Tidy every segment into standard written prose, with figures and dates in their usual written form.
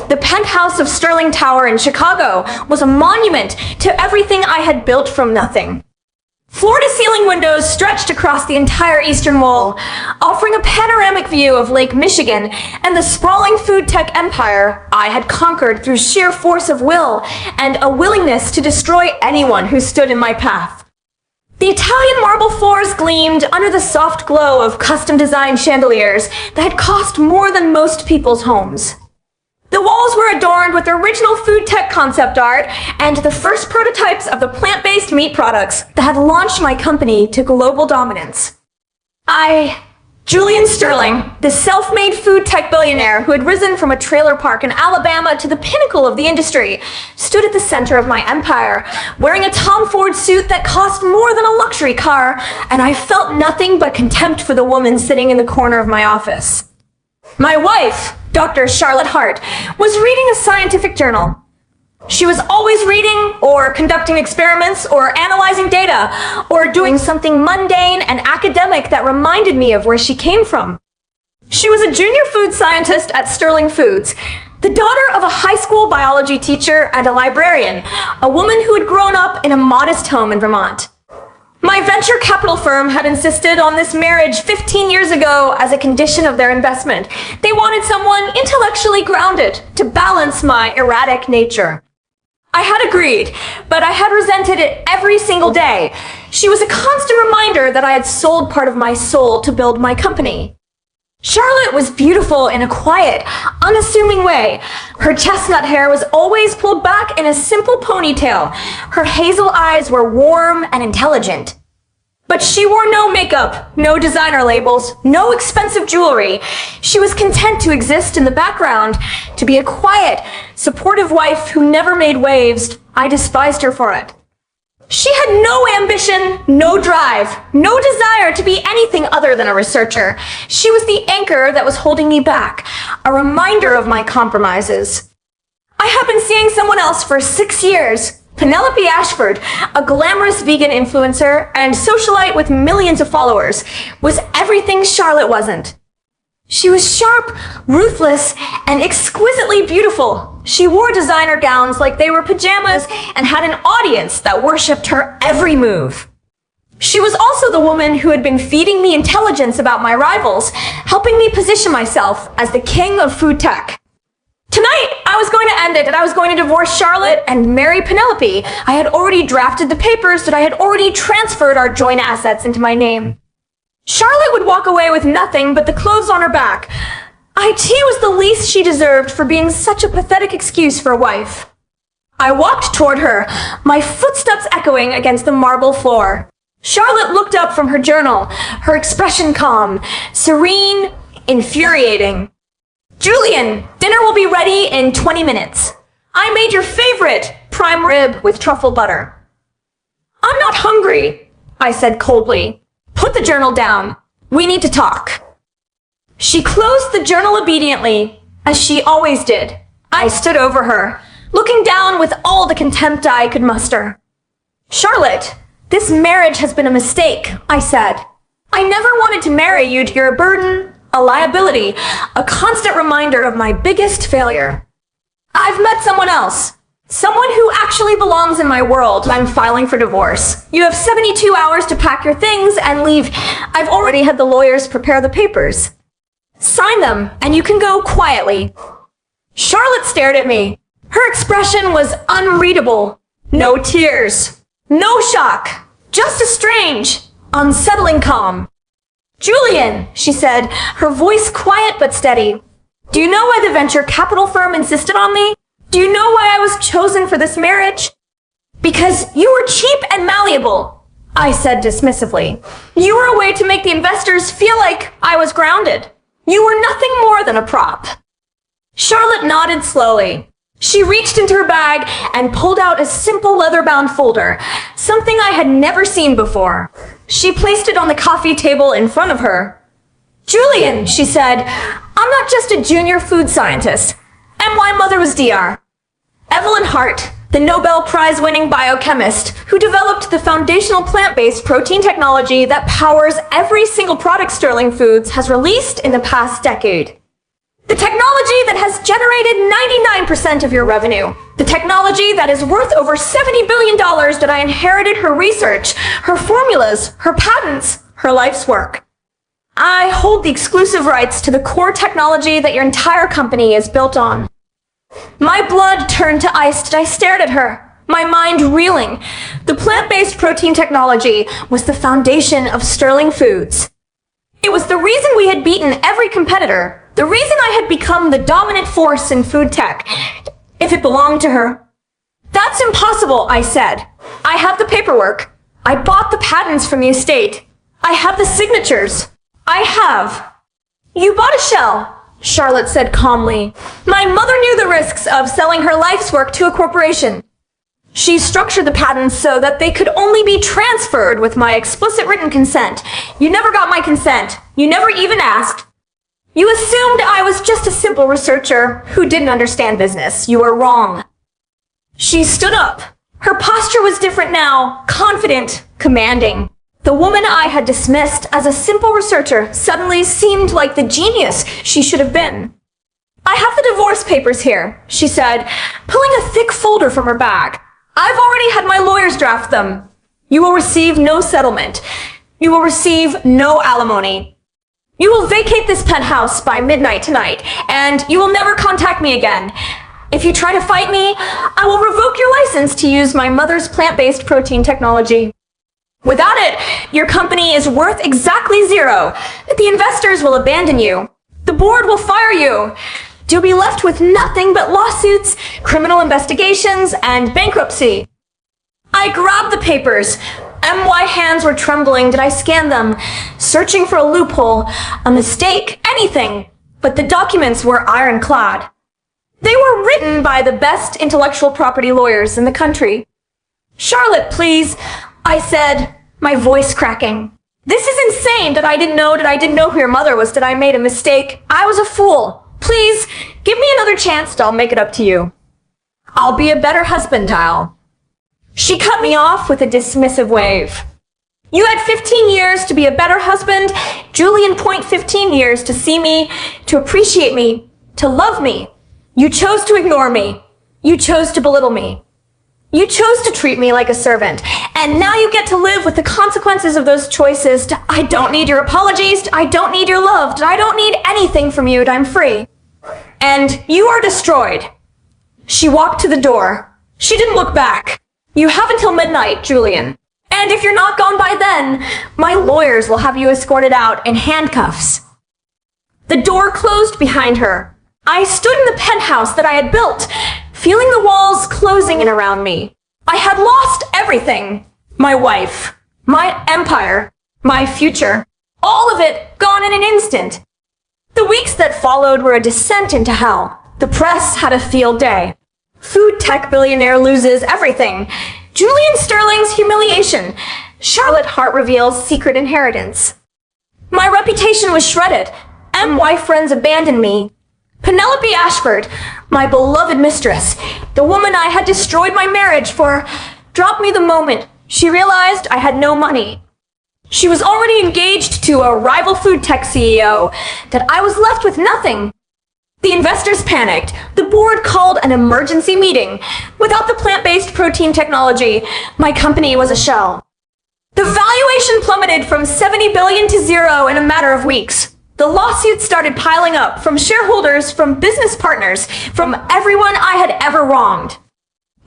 The penthouse of Sterling Tower in Chicago was a monument to everything I had built from nothing. Floor-to-ceiling windows stretched across the entire eastern wall, offering a panoramic view of Lake Michigan and the sprawling food tech empire I had conquered through sheer force of will and a willingness to destroy anyone who stood in my path. The Italian marble floors gleamed under the soft glow of custom-designed chandeliers that had cost more than most people's homes. The walls were adorned with original food tech concept art and the first prototypes of the plant-based meat products that had launched my company to global dominance. Julian Sterling, the self-made food tech billionaire who had risen from a trailer park in Alabama to the pinnacle of the industry, stood at the center of my empire, wearing a Tom Ford suit that cost more than a luxury car, and I felt nothing but contempt for the woman sitting in the corner of my office. My wife, Dr. Charlotte Hart, was reading a scientific journal. She was always reading, or conducting experiments, or analyzing data, or doing something mundane and academic that reminded me of where she came from. She was a junior food scientist at Sterling Foods, the daughter of a high school biology teacher and a librarian, a woman who had grown up in a modest home in Vermont. My venture capital firm had insisted on this marriage 15 years ago as a condition of their investment. They wanted someone intellectually grounded to balance my erratic nature. I had agreed, but I had resented it every single day. She was a constant reminder that I had sold part of my soul to build my company. Charlotte was beautiful in a quiet, unassuming way. Her chestnut hair was always pulled back in a simple ponytail. Her hazel eyes were warm and intelligent. But she wore no makeup, no designer labels, no expensive jewelry. She was content to exist in the background, to be a quiet, supportive wife who never made waves. I despised her for it. She had no ambition, no drive, no desire to be anything other than a researcher. She was the anchor that was holding me back, a reminder of my compromises. I had been seeing someone else for 6 years. Penelope Ashford, a glamorous vegan influencer and socialite with millions of followers, was everything Charlotte wasn't. She was sharp, ruthless, and exquisitely beautiful. She wore designer gowns like they were pajamas and had an audience that worshipped her every move. She was also the woman who had been feeding me intelligence about my rivals, helping me position myself as the king of food tech. Tonight, I was going to end it, and I was going to divorce Charlotte and marry Penelope. I had already drafted the papers that I had already transferred our joint assets into my name. Charlotte would walk away with nothing but the clothes on her back. IT was the least she deserved for being such a pathetic excuse for a wife. I walked toward her, my footsteps echoing against the marble floor. Charlotte looked up from her journal, her expression calm, serene, infuriating. Julian, dinner will be ready in 20 minutes. I made your favorite prime rib with truffle butter. I'm not hungry, I said coldly. Put the journal down. We need to talk. She closed the journal obediently, as she always did. I stood over her, looking down with all the contempt I could muster. Charlotte, this marriage has been a mistake, I said. I never wanted to marry you to your burden, a liability, a constant reminder of my biggest failure. I've met someone else. Someone who actually belongs in my world. I'm filing for divorce. You have 72 hours to pack your things and leave. I've already had the lawyers prepare the papers. Sign them, and you can go quietly. Charlotte stared at me. Her expression was unreadable. No tears. No shock. Just a strange, unsettling calm. Julian, she said, her voice quiet but steady. Do you know why the venture capital firm insisted on me? Do you know why I was chosen for this marriage? Because you were cheap and malleable, I said dismissively. You were a way to make the investors feel like I was grounded. You were nothing more than a prop. Charlotte nodded slowly. She reached into her bag and pulled out a simple leather-bound folder, something I had never seen before. She placed it on the coffee table in front of her. Julian, she said, I'm not just a junior food scientist. And my mother was Dr. Evelyn Hart, the Nobel Prize-winning biochemist who developed the foundational plant-based protein technology that powers every single product Sterling Foods has released in the past decade. The technology that has generated 99% of your revenue. The technology that is worth over $70 billion that I inherited her research, her formulas, her patents, her life's work. I hold the exclusive rights to the core technology that your entire company is built on. My blood turned to ice as I stared at her, my mind reeling. The plant-based protein technology was the foundation of Sterling Foods. It was the reason we had beaten every competitor, the reason I had become the dominant force in food tech, if it belonged to her. That's impossible, I said. I have the paperwork. I bought the patents from the estate. I have the signatures. I have. You bought a shell, Charlotte said calmly. My mother knew the risks of selling her life's work to a corporation. She structured the patents so that they could only be transferred with my explicit written consent. You never got my consent. You never even asked. You assumed I was just a simple researcher who didn't understand business. You were wrong. She stood up. Her posture was different now, confident, commanding. The woman I had dismissed as a simple researcher suddenly seemed like the genius she should have been. I have the divorce papers here, she said, pulling a thick folder from her bag. I've already had my lawyers draft them. You will receive no settlement. You will receive no alimony. You will vacate this penthouse by midnight tonight, and you will never contact me again. If you try to fight me, I will revoke your license to use my mother's plant-based protein technology. Without it, your company is worth exactly zero. The investors will abandon you. The board will fire you. You'll be left with nothing but lawsuits, criminal investigations, and bankruptcy. I grabbed the papers. My hands were trembling. Did I scan them? Searching for a loophole, a mistake, anything. But the documents were ironclad. They were written by the best intellectual property lawyers in the country. Charlotte, please, I said, my voice cracking. This is insane that I didn't know who your mother was, that I made a mistake. I was a fool. Please, give me another chance and I'll make it up to you. I'll be a better husband, Al. She cut me off with a dismissive wave. You had 15 years to be a better husband. Julian point 15 years to see me, to appreciate me, to love me. You chose to ignore me. You chose to belittle me. You chose to treat me like a servant, and now you get to live with the consequences of those choices. I don't need your apologies. I don't need your love. I don't need anything from you. I'm free. And you are destroyed. She walked to the door. She didn't look back. You have until midnight, Julian. And if you're not gone by then, my lawyers will have you escorted out in handcuffs. The door closed behind her. I stood in the penthouse that I had built, feeling the walls closing in around me. I had lost everything. My wife, my empire, my future. All of it gone in an instant. The weeks that followed were a descent into hell. The press had a field day. Food tech billionaire loses everything. Julian Sterling's humiliation. Charlotte Hart reveals secret inheritance. My reputation was shredded. My friends abandoned me. Penelope Ashford, my beloved mistress, the woman I had destroyed my marriage for, dropped me the moment she realized I had no money. She was already engaged to a rival food tech CEO, that I was left with nothing. The investors panicked. The board called an emergency meeting. Without the plant-based protein technology, my company was a shell. The valuation plummeted from $70 billion to zero in a matter of weeks. The lawsuits started piling up from shareholders, from business partners, from everyone I had ever wronged.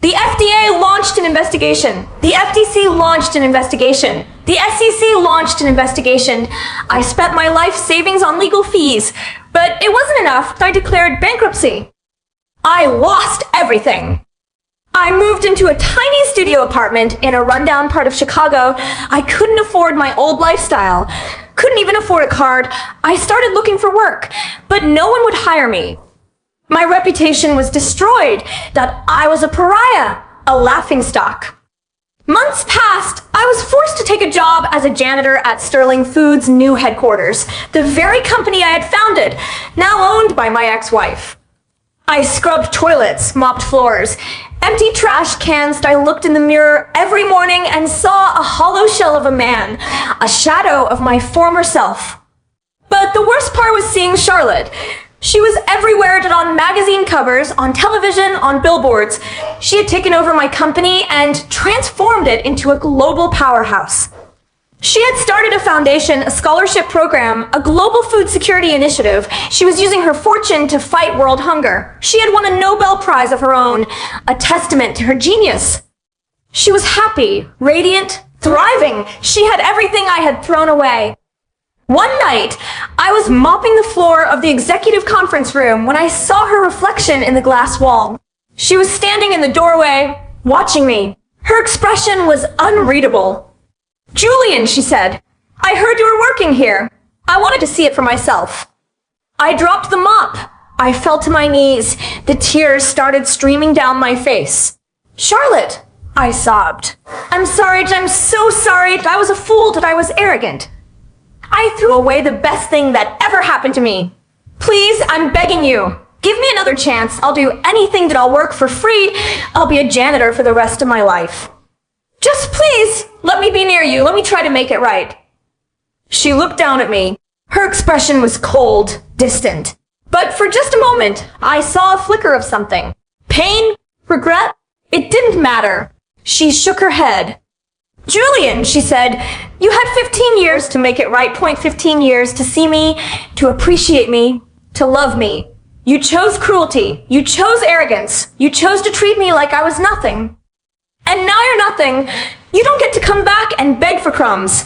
The FDA launched an investigation. The FTC launched an investigation. The SEC launched an investigation. I spent my life savings on legal fees, but it wasn't enough. I declared bankruptcy. I lost everything. I moved into a tiny studio apartment in a rundown part of Chicago. I couldn't afford my old lifestyle. Couldn't even afford a card. I started looking for work, but no one would hire me. My reputation was destroyed, that I was a pariah, a laughingstock. Months passed. I was forced to take a job as a janitor at Sterling Foods' new headquarters, the very company I had founded, now owned by my ex-wife. I scrubbed toilets, mopped floors, emptied trash cans. I looked in the mirror every morning and saw a hollow shell of a man, a shadow of my former self. But the worst part was seeing Charlotte. She was everywhere, on magazine covers, on television, on billboards. She had taken over my company and transformed it into a global powerhouse. She had started a foundation, a scholarship program, a global food security initiative. She was using her fortune to fight world hunger. She had won a Nobel Prize of her own, a testament to her genius. She was happy, radiant, thriving. She had everything I had thrown away. One night, I was mopping the floor of the executive conference room when I saw her reflection in the glass wall. She was standing in the doorway, watching me. Her expression was unreadable. "Julian," she said, "I heard you were working here. I wanted to see it for myself." I dropped the mop. I fell to my knees. The tears started streaming down my face. "Charlotte," I sobbed. I'm so sorry. I was a fool, I was arrogant. I threw away the best thing that ever happened to me. Please, I'm begging you. Give me another chance. I'll do anything that I'll work for free. I'll be a janitor for the rest of my life. Just please, let me be near you. Let me try to make it right. She looked down at me. Her expression was cold, distant. But for just a moment, I saw a flicker of something. Pain? Regret? It didn't matter. She shook her head. "Julian," she said, "you had 15 years to make it right. 15 years to see me, to appreciate me, to love me. You chose cruelty. You chose arrogance. You chose to treat me like I was nothing. And now you're nothing. You don't get to come back and beg for crumbs.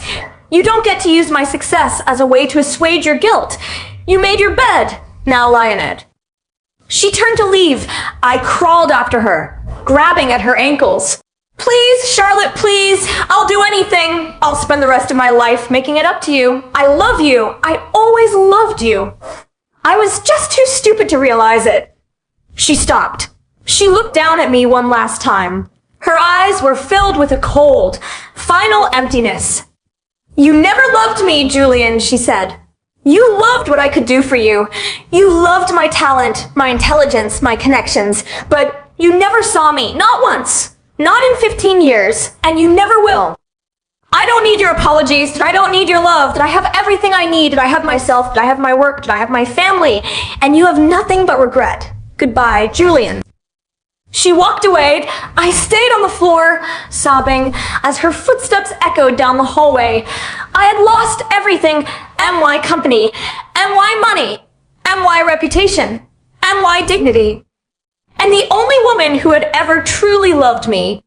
You don't get to use my success as a way to assuage your guilt. You made your bed. Now lie in it." She turned to leave. I crawled after her, grabbing at her ankles. "Please, Charlotte, please. I'll do anything. I'll spend the rest of my life making it up to you. I love you. I always loved you." I was just too stupid to realize it. She stopped. She looked down at me one last time. Her eyes were filled with a cold, final emptiness. "You never loved me, Julian," she said. "You loved what I could do for you. You loved my talent, my intelligence, my connections, but you never saw me, not once. Not in 15 years, and you never will. I don't need your apologies, I don't need your love, I have everything I need, I have myself, I have my work, I have my family, and you have nothing but regret. Goodbye, Julian." She walked away. I stayed on the floor, sobbing, as her footsteps echoed down the hallway. I had lost everything. MY company, MY money, MY reputation, MY dignity. And the only woman who had ever truly loved me.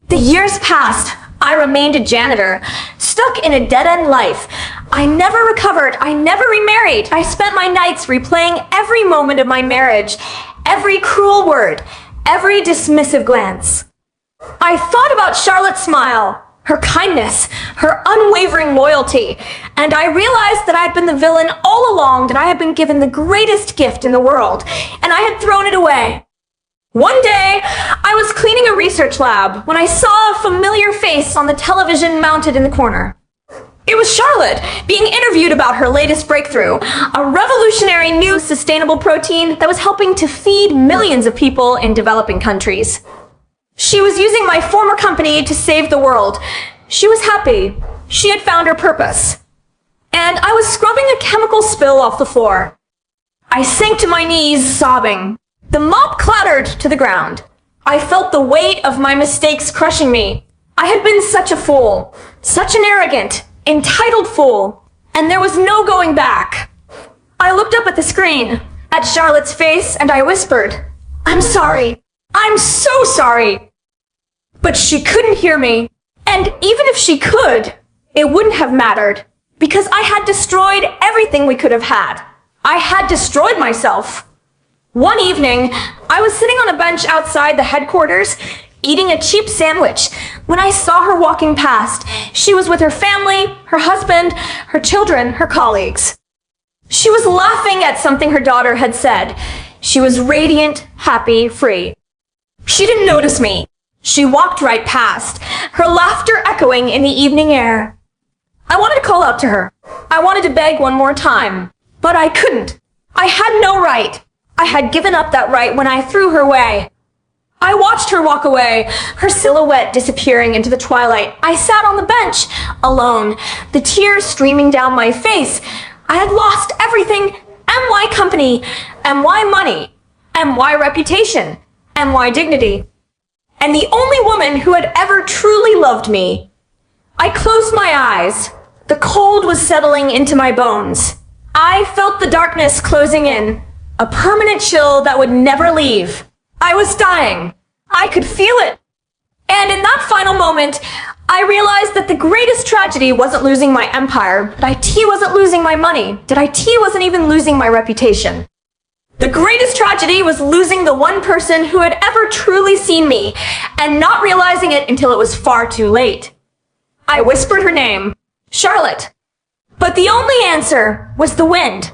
The years passed. I remained a janitor, stuck in a dead-end life. I never recovered. I never remarried. I spent my nights replaying every moment of my marriage, every cruel word, every dismissive glance. I thought about Charlotte's smile, her kindness, her unwavering loyalty, and I realized that I had been the villain all along, that I had been given the greatest gift in the world, and I had thrown it away. One day, I was cleaning a research lab when I saw a familiar face on the television mounted in the corner. It was Charlotte, being interviewed about her latest breakthrough, a revolutionary new sustainable protein that was helping to feed millions of people in developing countries. She was using my former company to save the world. She was happy. She had found her purpose. And I was scrubbing a chemical spill off the floor. I sank to my knees, sobbing. The mop clattered to the ground. I felt the weight of my mistakes crushing me. I had been such a fool, such an arrogant, entitled fool, and there was no going back. I looked up at the screen, at Charlotte's face, and I whispered, "I'm sorry. I'm so sorry." But she couldn't hear me, and even if she could, it wouldn't have mattered, because I had destroyed everything we could have had. I had destroyed myself. One evening, I was sitting on a bench outside the headquarters, eating a cheap sandwich, when I saw her walking past. She was with her family, her husband, her children, her colleagues. She was laughing at something her daughter had said. She was radiant, happy, free. She didn't notice me. She walked right past, her laughter echoing in the evening air. I wanted to call out to her. I wanted to beg one more time, but I couldn't. I had no right. I had given up that right when I threw her away. I watched her walk away, her silhouette disappearing into the twilight. I sat on the bench, alone, the tears streaming down my face. I had lost everything, MY company, MY money, MY reputation, MY dignity. And the only woman who had ever truly loved me. I closed my eyes. The cold was settling into my bones. I felt the darkness closing in, a permanent chill that would never leave. I was dying. I could feel it. And in that final moment, I realized that the greatest tragedy wasn't losing my empire, but IT wasn't losing my money, that IT wasn't even losing my reputation. The greatest tragedy was losing the one person who had ever truly seen me, and not realizing it until it was far too late. I whispered her name, Charlotte. But the only answer was the wind.